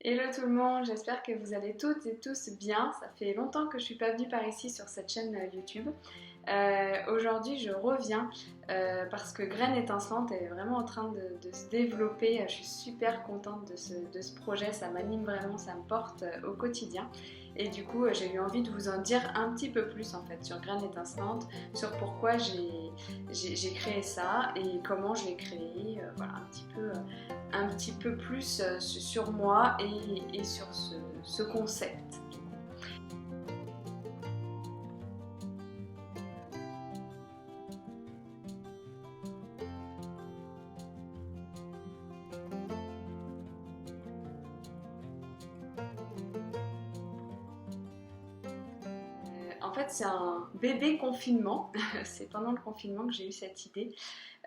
Hello tout le monde, j'espère que vous allez toutes et tous bien. Ça fait longtemps que je suis pas venue par ici sur cette chaîne YouTube. Aujourd'hui je reviens parce que Graine étincelante est vraiment en train de se développer. Je suis super contente de ce projet, ça m'anime vraiment, ça me porte au quotidien. Et du coup j'ai eu envie de vous en dire un petit peu plus en fait sur Graine étincelante, sur pourquoi j'ai créé ça et comment je l'ai créé, voilà un petit peu plus sur moi et sur ce concept. En fait, c'est un bébé confinement. C'est pendant le confinement que j'ai eu cette idée.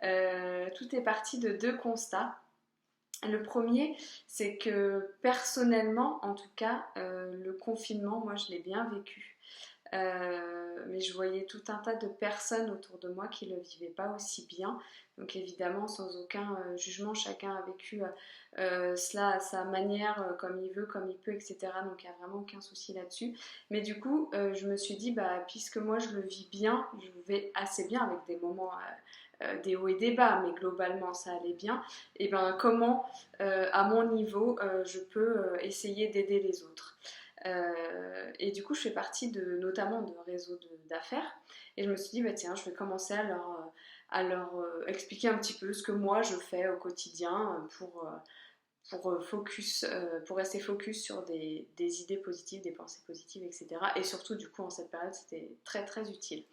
Tout est parti de deux constats. Le premier, c'est que personnellement, en tout cas, le confinement, moi, je l'ai bien vécu. Mais je voyais tout un tas de personnes autour de moi qui ne le vivaient pas aussi bien. Donc évidemment, sans aucun jugement, chacun a vécu cela à sa manière, comme il veut, comme il peut, etc. Donc il n'y a vraiment aucun souci là-dessus. Mais du coup, je me suis dit, bah, puisque moi je le vis bien, je le vais assez bien avec des moments, des hauts et des bas, mais globalement ça allait bien, et ben comment, à mon niveau, je peux essayer d'aider les autres. Et du coup, je fais partie notamment de réseaux d'affaires. Et je me suis dit, bah, tiens, je vais commencer à leur expliquer un petit peu ce que moi je fais au quotidien pour rester focus sur des idées positives, des pensées positives, etc. Et surtout, du coup, en cette période, c'était très très utile.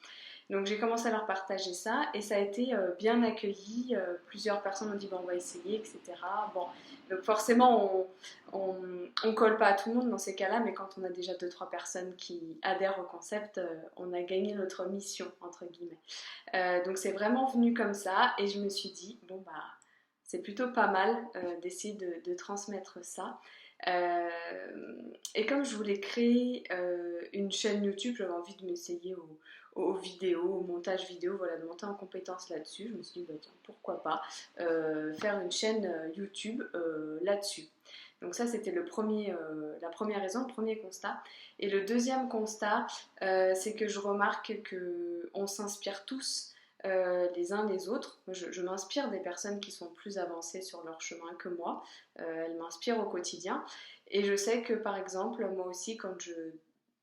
Donc j'ai commencé à leur partager ça et ça a été bien accueilli. Plusieurs personnes m'ont dit bon, on va essayer, etc. Bon, donc forcément on colle pas à tout le monde dans ces cas-là, mais quand on a déjà deux trois personnes qui adhèrent au concept, on a gagné notre mission entre guillemets. Donc c'est vraiment venu comme ça et je me suis dit bon bah c'est plutôt pas mal d'essayer de transmettre ça. Euh, et comme je voulais créer une chaîne YouTube, j'avais envie de m'essayer aux vidéos, au montage vidéo, voilà, de monter en compétence là-dessus. Je me suis dit, bah, tiens, pourquoi pas faire une chaîne YouTube là-dessus. Donc ça, c'était la première raison, le premier constat. Et le deuxième constat, c'est que je remarque qu'on s'inspire tous les uns les autres. Je m'inspire des personnes qui sont plus avancées sur leur chemin que moi. Elles m'inspirent au quotidien. Et je sais que par exemple, moi aussi, quand je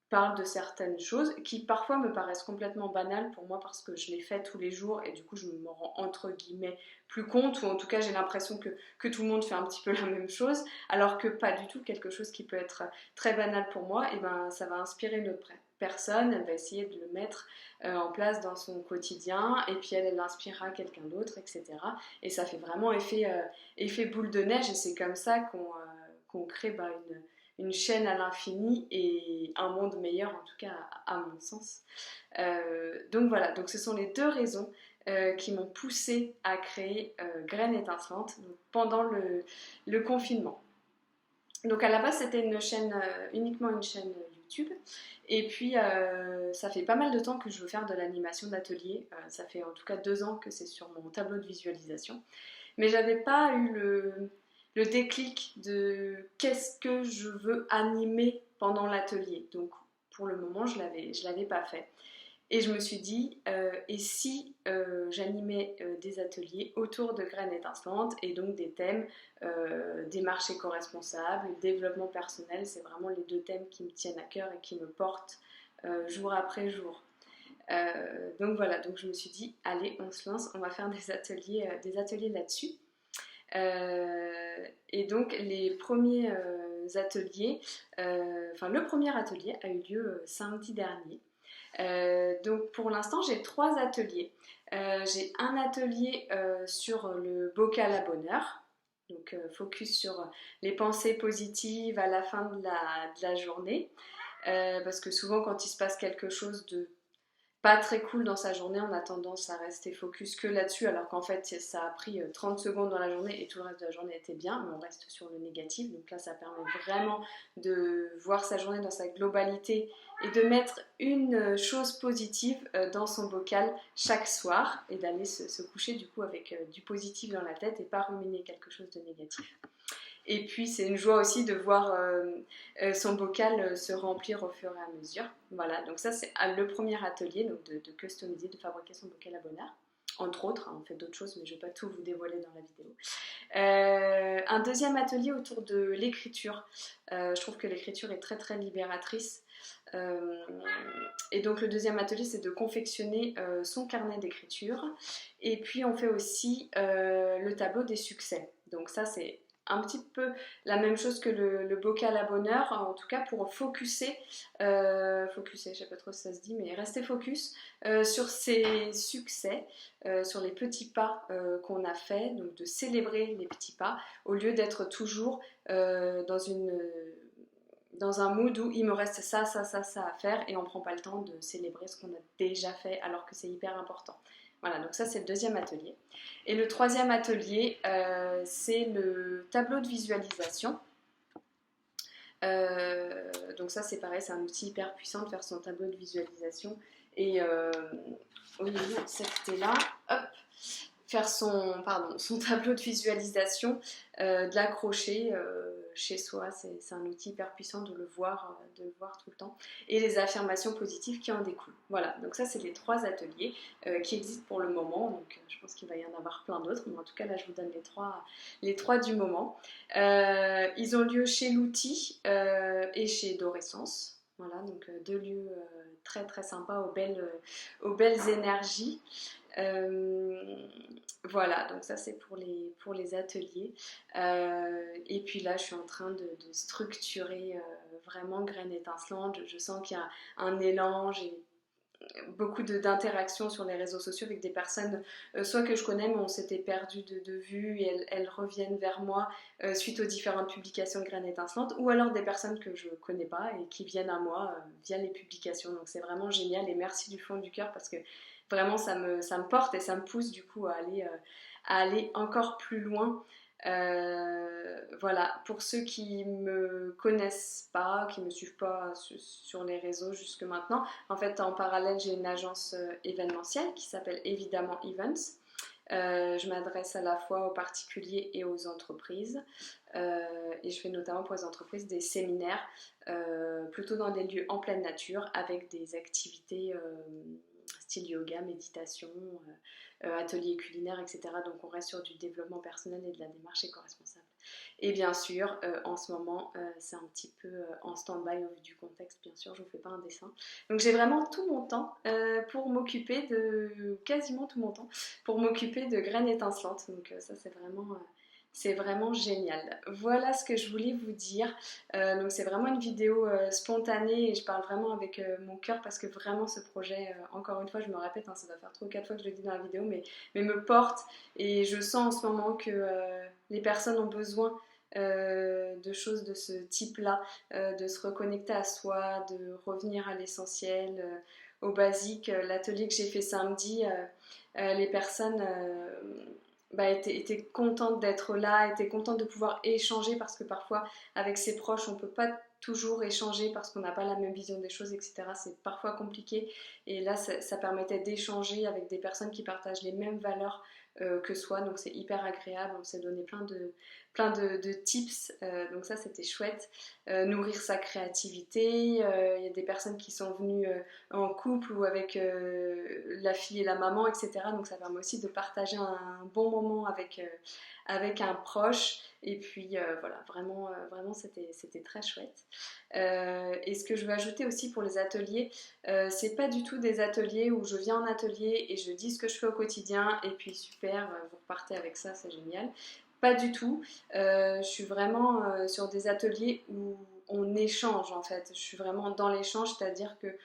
parle de certaines choses qui parfois me paraissent complètement banales pour moi parce que je les fais tous les jours et du coup je m'en rends entre guillemets plus compte, ou en tout cas j'ai l'impression que tout le monde fait un petit peu la même chose, alors que pas du tout. Quelque chose qui peut être très banal pour moi, et ben ça va inspirer une autre personne, elle va essayer de le mettre en place dans son quotidien et puis elle inspirera quelqu'un d'autre, etc. Et ça fait vraiment effet boule de neige, et c'est comme ça qu'on crée une chaîne à l'infini et un monde meilleur, en tout cas à mon sens. Donc voilà, donc ce sont les deux raisons qui m'ont poussée à créer Graine étincelante pendant le confinement. Donc à la base c'était une chaîne, uniquement une chaîne YouTube. Et puis ça fait pas mal de temps que je veux faire de l'animation d'atelier. Ça fait en tout cas 2 ans que c'est sur mon tableau de visualisation. Mais j'avais pas eu le déclic de qu'est-ce que je veux animer pendant l'atelier. Donc pour le moment, je l'avais pas fait. Et je me suis dit, et si j'animais des ateliers autour de Graines étincelantes, et donc des thèmes démarche éco-responsable, développement personnel, c'est vraiment les deux thèmes qui me tiennent à cœur et qui me portent jour après jour. Donc voilà, donc je me suis dit, allez, on se lance, on va faire des ateliers là-dessus. Et donc les premiers ateliers, enfin le premier atelier a eu lieu samedi dernier. Donc pour l'instant j'ai 3 ateliers. J'ai un atelier sur le bocal à bonheur, donc focus sur les pensées positives à la fin de la journée, parce que souvent quand il se passe quelque chose de pas très cool dans sa journée, on a tendance à rester focus que là-dessus, alors qu'en fait ça a pris 30 secondes dans la journée et tout le reste de la journée était bien, mais on reste sur le négatif. Donc là ça permet vraiment de voir sa journée dans sa globalité et de mettre une chose positive dans son bocal chaque soir, et d'aller se coucher du coup avec du positif dans la tête et pas ruminer quelque chose de négatif. Et puis c'est une joie aussi de voir son bocal se remplir au fur et à mesure. Voilà, donc ça c'est le premier atelier, donc de customiser, de fabriquer son bocal à bonheur. Entre autres, hein, on fait d'autres choses, mais je ne vais pas tout vous dévoiler dans la vidéo. Un deuxième atelier autour de l'écriture. Je trouve que l'écriture est très très libératrice. Et donc le deuxième atelier, c'est de confectionner son carnet d'écriture. Et puis on fait aussi le tableau des succès. Donc ça c'est un petit peu la même chose que le bocal à bonheur, en tout cas pour focuser, je sais pas trop si ça se dit, mais rester focus sur ses succès, sur les petits pas qu'on a fait, donc de célébrer les petits pas, au lieu d'être toujours dans un mood où il me reste ça à faire et on ne prend pas le temps de célébrer ce qu'on a déjà fait alors que c'est hyper important. Voilà, donc ça c'est le deuxième atelier. Et le troisième atelier, c'est le tableau de visualisation. Donc ça c'est pareil, c'est un outil hyper puissant de faire son tableau de visualisation. Et oui, c'était là, hop, faire son tableau de visualisation, de l'accrocher chez soi, c'est un outil hyper puissant de le voir tout le temps, et les affirmations positives qui en découlent. Voilà, donc ça c'est les 3 ateliers qui existent pour le moment, donc je pense qu'il va y en avoir plein d'autres, mais en tout cas là je vous donne les trois du moment. Ils ont lieu chez l'outil et chez Doressence. Voilà, donc 2 lieux très très sympas aux belles énergies. Voilà, donc ça c'est pour les ateliers. Et puis là, je suis en train de structurer vraiment Graines étincelantes. Je sens qu'il y a un élan, j'ai beaucoup d'interactions sur les réseaux sociaux avec des personnes soit que je connais mais on s'était perdu de vue et elles reviennent vers moi suite aux différentes publications de Graines étincelantes, ou alors des personnes que je connais pas et qui viennent à moi via les publications. Donc c'est vraiment génial et merci du fond du cœur parce que vraiment ça me porte et ça me pousse du coup à aller encore plus loin. Voilà, pour ceux qui me connaissent pas, qui me suivent pas sur les réseaux jusque maintenant, en fait en parallèle j'ai une agence événementielle qui s'appelle Évidemment Events. Je m'adresse à la fois aux particuliers et aux entreprises, et je fais notamment pour les entreprises des séminaires plutôt dans des lieux en pleine nature avec des activités style yoga, méditation, ateliers culinaires, etc. Donc on reste sur du développement personnel et de la démarche éco-responsable. Et bien sûr, en ce moment, c'est un petit peu en stand-by au vu du contexte, bien sûr, je ne vous fais pas un dessin. Donc j'ai vraiment tout mon temps pour m'occuper quasiment tout mon temps, pour m'occuper de Graines étincelantes. Donc ça c'est vraiment génial. Voilà ce que je voulais vous dire. Donc c'est vraiment une vidéo spontanée et je parle vraiment avec mon cœur parce que vraiment ce projet, encore une fois je me répète, hein, ça doit faire 3 ou 4 fois que je le dis dans la vidéo, mais me porte, et je sens en ce moment que les personnes ont besoin de choses de ce type-là, de se reconnecter à soi, de revenir à l'essentiel, au basique. L'atelier que j'ai fait samedi, les personnes étaient contentes d'être là, étaient contentes de pouvoir échanger, parce que parfois avec ses proches on ne peut pas toujours échanger parce qu'on n'a pas la même vision des choses, etc. C'est parfois compliqué, et là ça permettait d'échanger avec des personnes qui partagent les mêmes valeurs que soi, donc c'est hyper agréable. On s'est donné plein de tips, donc ça c'était chouette. Nourrir sa créativité, il y a des personnes qui sont venues en couple ou avec la fille et la maman, etc. Donc ça permet aussi de partager un bon moment avec un proche. Et puis voilà, vraiment c'était très chouette. Et ce que je veux ajouter aussi pour les ateliers, c'est pas du tout des ateliers où je viens en atelier et je dis ce que je fais au quotidien et puis super, vous repartez avec ça, c'est génial. Pas du tout. Je suis vraiment sur des ateliers où on échange en fait. Je suis vraiment dans l'échange, c'est-à-dire que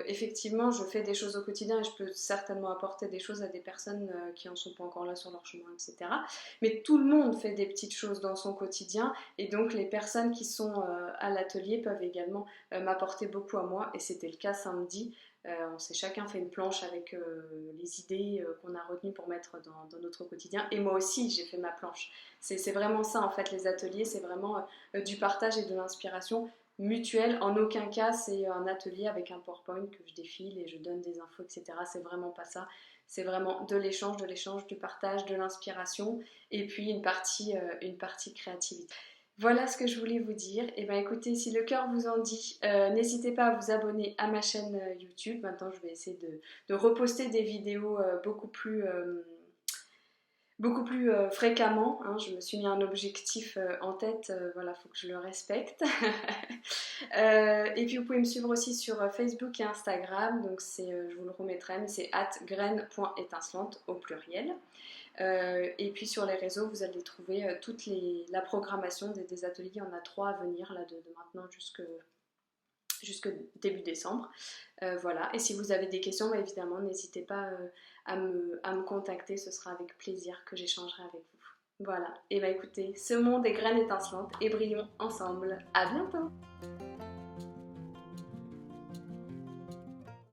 effectivement je fais des choses au quotidien et je peux certainement apporter des choses à des personnes qui en sont pas encore là sur leur chemin, etc. Mais tout le monde fait des petites choses dans son quotidien, et donc les personnes qui sont à l'atelier peuvent également m'apporter beaucoup à moi, et c'était le cas samedi. On s'est chacun fait une planche avec les idées qu'on a retenues pour mettre dans notre quotidien, et moi aussi j'ai fait ma planche. C'est vraiment ça en fait, les ateliers, c'est vraiment du partage et de l'inspiration mutuelle. En aucun cas c'est un atelier avec un PowerPoint que je défile et je donne des infos, etc. C'est vraiment pas ça. c'est vraiment de l'échange, du partage, de l'inspiration et puis une partie créativité. Voilà ce que je voulais vous dire. Et bien écoutez, si le cœur vous en dit, n'hésitez pas à vous abonner à ma chaîne YouTube. Maintenant, je vais essayer de reposter des vidéos beaucoup plus fréquemment. Hein. Je me suis mis un objectif en tête, voilà, il faut que je le respecte. Et puis vous pouvez me suivre aussi sur Facebook et Instagram, donc je vous le remettrai, mais c'est @graine.étincelante au pluriel. Et puis sur les réseaux, vous allez trouver la programmation des ateliers. Il y en a 3 à venir là, de maintenant jusque début décembre. Voilà. Et si vous avez des questions, bah, évidemment, n'hésitez pas à me contacter. Ce sera avec plaisir que j'échangerai avec vous. Voilà. Et bah écoutez, ce monde est graines étincelantes et brillons ensemble. À bientôt!